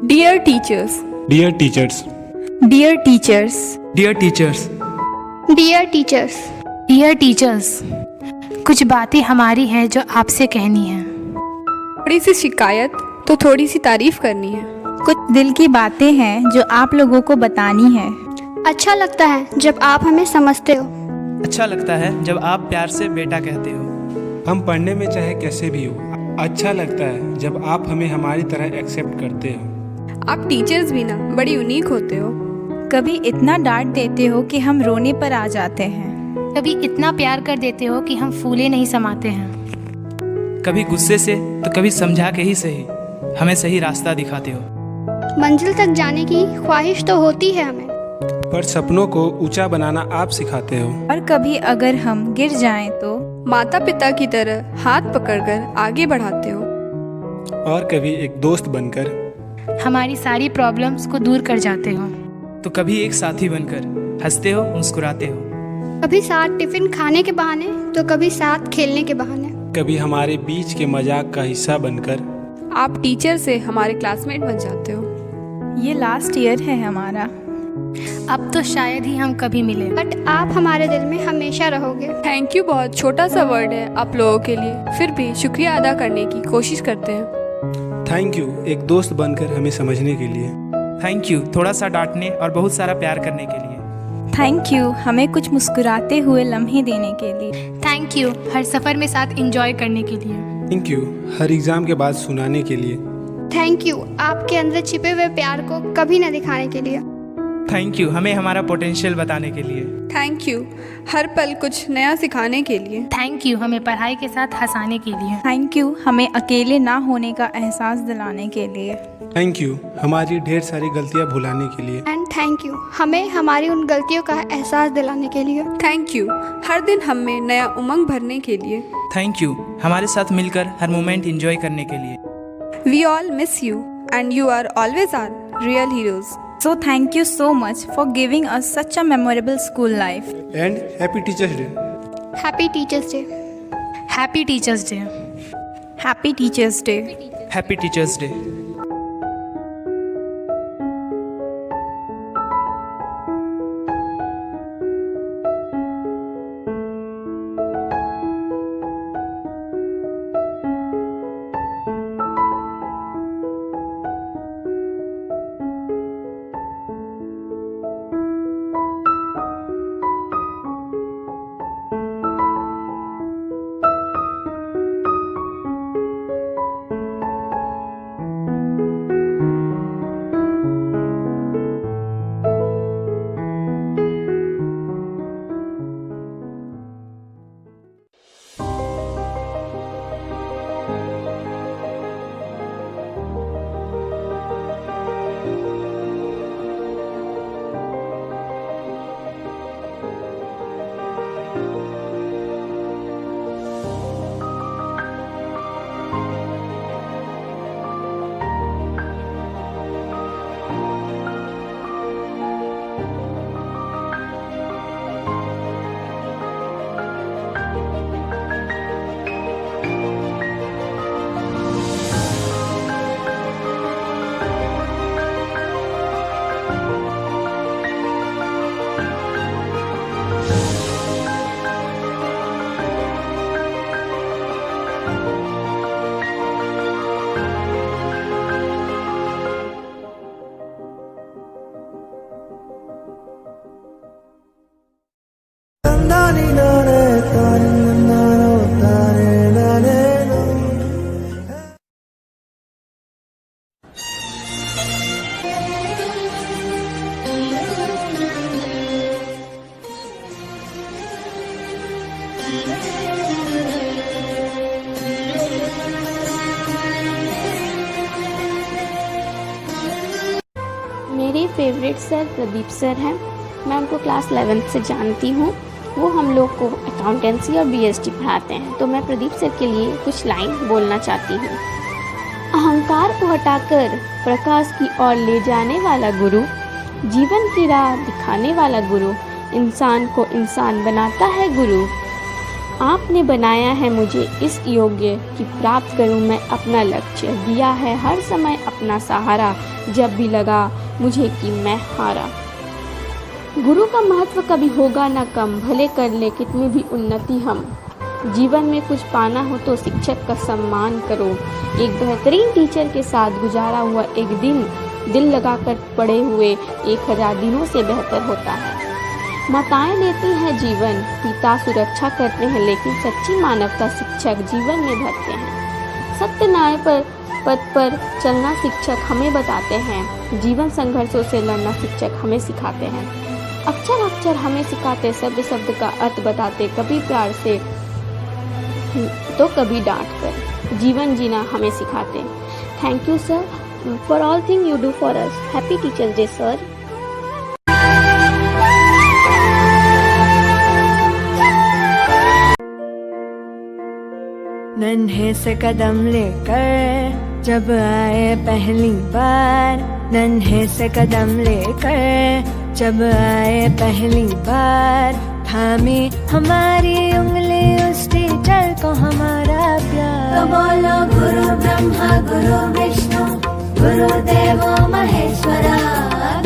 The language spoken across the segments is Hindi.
Dear teachers, Dear teachers, dear teachers, dear teachers, dear teachers, dear teachers, कुछ बातें हमारी हैं जो आपसे कहनी है। थोड़ी सी शिकायत तो थोड़ी सी तारीफ करनी है। कुछ दिल की बातें हैं जो आप लोगों को बतानी है। अच्छा लगता है जब आप हमें समझते हो। अच्छा लगता है जब आप प्यार से बेटा कहते हो। हम पढ़ने में चाहे कैसे भी हो, अच्छा लगता है जब आप हमें हमारी तरह एक्सेप्ट करते हो। आप टीचर्स भी ना बड़ी यूनिक होते हो। कभी इतना डांट देते हो कि हम रोने पर आ जाते हैं। कभी इतना प्यार कर देते हो कि हम फूले नहीं समाते हैं। कभी गुस्से से तो कभी समझा के ही सही हमें सही रास्ता दिखाते हो। मंजिल तक जाने की ख्वाहिश तो होती है हमें, पर सपनों को ऊंचा बनाना आप सिखाते हो। और कभी अगर हम गिर जाएं तो माता पिता की तरह हाथ पकड़कर आगे बढ़ाते हो। और कभी एक दोस्त बनकर हमारी सारी प्रॉब्लम्स को दूर कर जाते हो। तो कभी एक साथी बनकर हंसते हो, मुस्कुराते हो। कभी साथ टिफिन खाने के बहाने तो कभी साथ खेलने के बहाने। कभी हमारे बीच के मजाक का हिस्सा बनकर आप टीचर से हमारे क्लासमेट बन जाते हो। ये लास्ट ईयर है हमारा। अब तो शायद ही हम कभी मिले। बट आप हमारे दिल में हमेशा रहोगे। थैंक यू बहुत छोटा सा वर्ड है आप लोगों के लिए, फिर भी शुक्रिया अदा करने की कोशिश करते हैं। थैंक यू एक दोस्त बनकर हमें समझने के लिए। थैंक यू थोड़ा सा डांटने और बहुत सारा प्यार करने के लिए। थैंक यू हमें कुछ मुस्कुराते हुए लम्हे देने के लिए। थैंक यू हर सफ़र में साथ एंजॉय करने के लिए। थैंक यू हर एग्जाम के बाद सुनाने के लिए। थैंक यू आपके अंदर छिपे हुए प्यार को कभी न दिखाने के लिए। थैंक यू हमें हमारा पोटेंशियल बताने के लिए। थैंक यू हर पल कुछ नया सिखाने के लिए। थैंक यू हमें पढ़ाई के साथ हंसाने के लिए। थैंक यू हमें अकेले ना होने का एहसास दिलाने के लिए। थैंक यू हमारी ढेर सारी गलतियां भुलाने के लिए। एंड थैंक यू हमें हमारी उन गलतियों का एहसास दिलाने के लिए। थैंक यू हर दिन हम में नया उमंग भरने के लिए। थैंक यू हमारे साथ मिलकर हर मोमेंट एंजॉय करने के लिए। We all miss you and you are always are real heroes. So thank you so much for giving us such a memorable school life. And happy teachers day. Happy teachers day. Happy teachers day. Happy Teachers Day. Happy teachers day. मेरे फेवरेट सर प्रदीप सर हैं। मैं उनको क्लास 11th से जानती हूँ। वो हम लोग को अकाउंटेंसी और बीएसटी पढ़ाते हैं। तो मैं प्रदीप सर के लिए कुछ लाइन बोलना चाहती हूँ। अहंकार को हटाकर प्रकाश की ओर ले जाने वाला गुरु, जीवन की राह दिखाने वाला गुरु, इंसान को इंसान बनाता है गुरु। आपने बनाया है मुझे इस योग्य कि प्राप्त करूं मैं अपना लक्ष्य, दिया है हर समय अपना सहारा, जब भी लगा मुझे कि मैं हारा। गुरु का महत्व कभी होगा ना कम, भले कर ले कितनी भी उन्नति हम। जीवन में कुछ पाना हो तो शिक्षक का सम्मान करो। एक बेहतरीन टीचर के साथ गुजारा हुआ एक दिन दिल लगाकर पढ़े हुए 1000 दिनों से बेहतर होता है। माताएं देती हैं जीवन, पिता सुरक्षा करते हैं, लेकिन सच्ची मानवता शिक्षक जीवन में भरते हैं। सत्य न्याय पर पथ पर चलना शिक्षक हमें बताते हैं। जीवन संघर्षों से लड़ना शिक्षक हमें सिखाते हैं। अक्षर अक्षर हमें सिखाते, शब्द शब्द का अर्थ बताते, कभी प्यार से तो कभी डांट कर जीवन जीना हमें सिखाते। Thank you sir for all thing you do for us. Happy teachers day sir. नन्हे से कदम लेकर जब आए पहली बार, नन्हे से कदम लेकर जब आए पहली बार, थामी हमारी उंगली उस टीचर को हमारा प्यार। तो बोलो गुरु ब्रह्मा गुरु विष्णु गुरुदेवो महेश्वरा,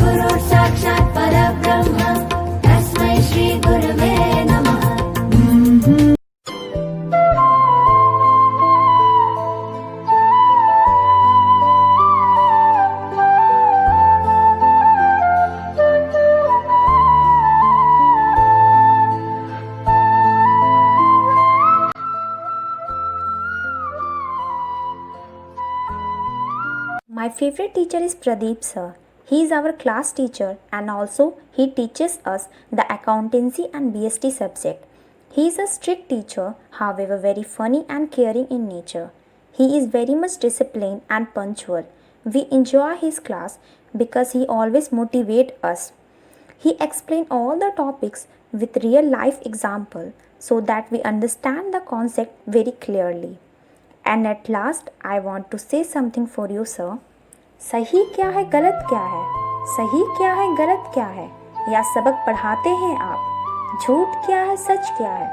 गुरु साक्षात् परब्रह्म तस्मै श्री गुरवे नमः। My favorite teacher is Pradeep sir. He is our class teacher and also he teaches us the accountancy and BST subject. He is a strict teacher, however very funny and caring in nature. He is very much disciplined and punctual. We enjoy his class because he always motivates us. He explains all the topics with real life example so that we understand the concept very clearly. And at last, I want to say something for you, sir. सही क्या है गलत क्या है, सही क्या है गलत क्या है, या सबक पढ़ाते हैं आप। झूठ क्या है सच क्या है,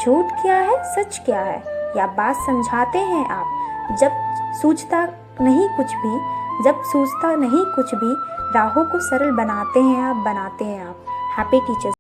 झूठ क्या है सच क्या है, या बात समझाते हैं आप। जब सूझता नहीं कुछ भी, राहों को सरल बनाते हैं आप। Happy teachers.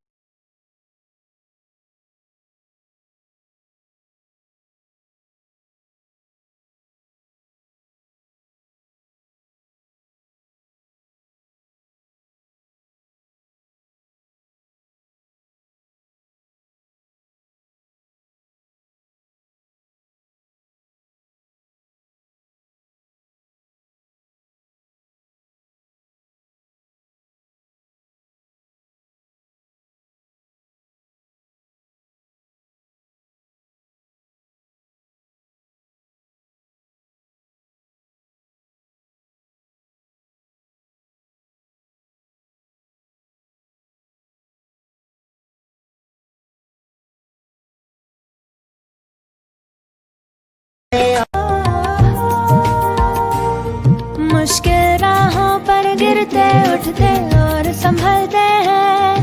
मुश्किल राहों पर गिरते उठते और संभलते हैं।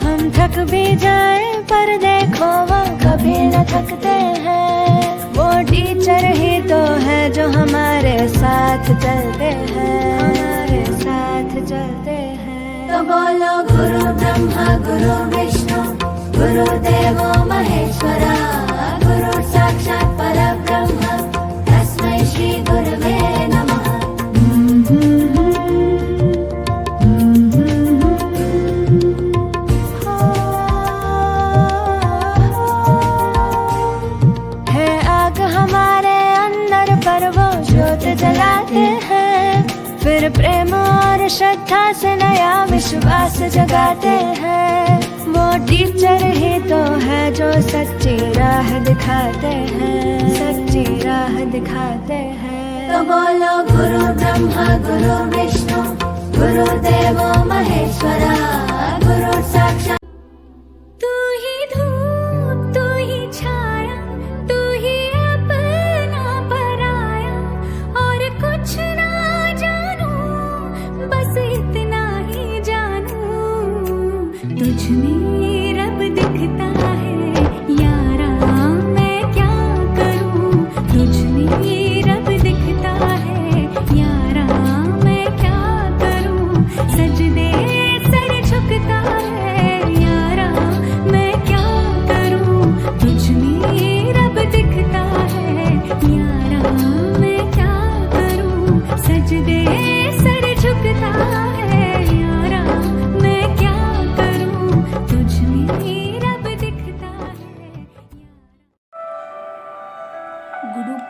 हम थक भी जाए पर देखो वो कभी न थकते हैं। वो टीचर ही तो है जो हमारे साथ चलते हैं। तो बोलो गुरु ब्रह्मा गुरु विष्णु गुरुदेवो महेश्वरा, गुरु साक्षात् परब्रह्म तस्मै श्री गुरवे नमः। है आग हमारे अंदर पर वो ज्योत जलाते हैं, फिर प्रेम और श्रद्धा से नया विश्वास जगाते हैं। वो टीचर ही तो है जो सच्ची राह दिखाते हैं। तो बोलो गुरु ब्रह्मा गुरु विष्णु गुरुदेवो महेश्वरा, गुरु साक्षात्। तू ही धूप तू ही छाया, तू ही अपना पराया, और कुछ ना जानू बस इतना ही जानू, तुझ में रब दिखता है यारा।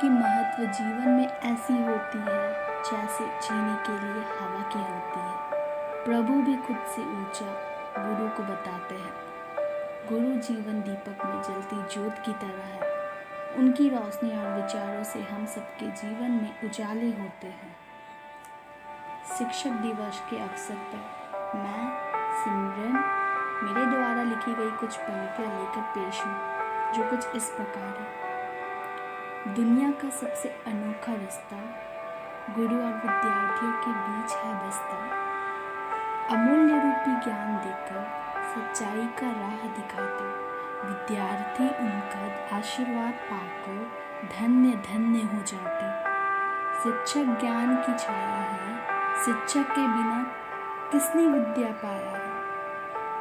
की महत्व जीवन में ऐसी होती है जैसे जीने के लिए हवा की होती है। प्रभु भी खुद से ऊंचा गुरु को बताते हैं। गुरु जीवन दीपक में जलती ज्योत की तरह है। उनकी रोशनी और विचारों से हम सबके जीवन में उजाले होते हैं। शिक्षक दिवस के अवसर पर मैं सिमरन मेरे द्वारा लिखी गई कुछ पंक्तियाँ लेकर पेश हूँ, जो कुछ इस प्रकार है। दुनिया का सबसे अनोखा रिश्ता गुरु और विद्यार्थियों के बीच है बसता। अमूल्य रूपी ज्ञान देकर सच्चाई का राह दिखाते विद्यार्थी उनका आशीर्वाद पाकर धन्य धन्य हो जाते। शिक्षक ज्ञान की छाया है, शिक्षक के बिना किसने विद्या पाया है।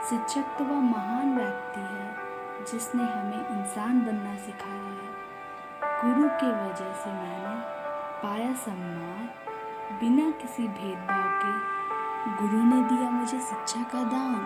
शिक्षक तो वह महान व्यक्ति है जिसने हमें इंसान बनना सिखाया है। गुरु के वजह से मैंने पाया सम्मान, बिना किसी भेदभाव के गुरु ने दिया मुझे शिक्षा का दान।